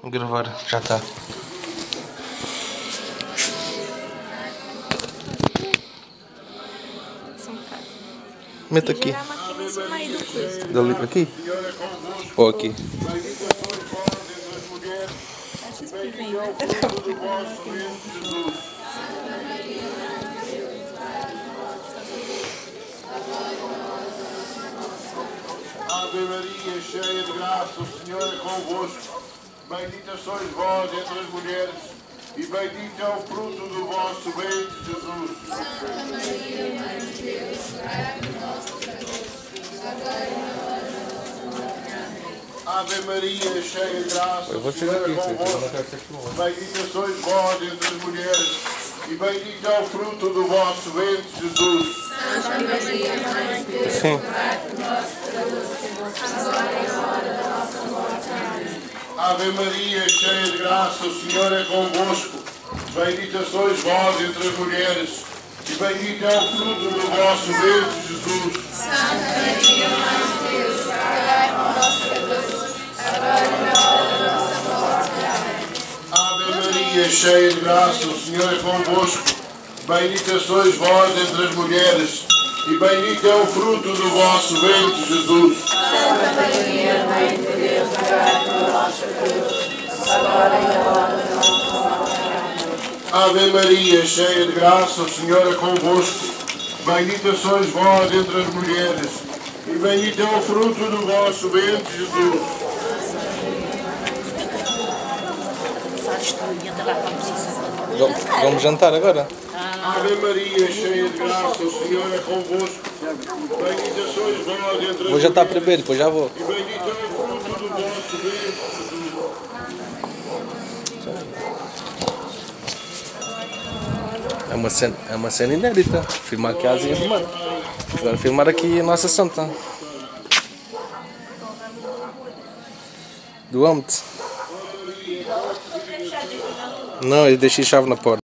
Vou gravar, já está. Mete aqui. Dali, aqui? Ou aqui? Ave Maria, cheia de graça, o Senhor é convosco. Bendita sois vós entre as mulheres, e bendito é o fruto do vosso ventre, Jesus. Santa Maria, Mãe de Deus, rogai por nós, pecadores, agora e na hora da nossa morte. Amém. Ave Maria, cheia de graça, o Vocês Senhor aqui, é convosco. Bendita sois vós entre as mulheres, e bendito é o fruto do vosso ventre, Jesus. Santa Maria, Mãe de Deus, Sim. rogai por nós, pecadores, agora e na hora da nossa morte. Amém. Ave Maria, cheia de graça, o Senhor é convosco. Bendita sois vós entre as mulheres, e bendito é o fruto do vosso ventre, Jesus. Santa Maria, Mãe de Deus, rogai por nós, pecadores, agora e na hora da nossa morte. Amém. Ave Maria, cheia de graça, o Senhor é convosco. Bendita sois vós entre as mulheres, e bendito é o fruto do vosso ventre, Jesus. Santa Maria, Mãe de Deus, rogai por nós, pecadores, agora e na hora da nossa morte. Amém. Ave Maria, cheia de graça, o Senhor é convosco. Bendita sois vós entre as mulheres, e bendito é o fruto do vosso ventre, Jesus. Vamos jantar agora? Ave Maria, cheia de graça, o Senhor é convosco. Bendita sois vós entre as Vou jantar mulheres, primeiro, depois já vou. e bendito é o fruto do vosso ventre, Jesus. É uma cena inédita. Filmar aqui a Ásia e filmar. Agora filmar aqui a nossa santa. Do âmbito. Não, eu deixei a chave na porta.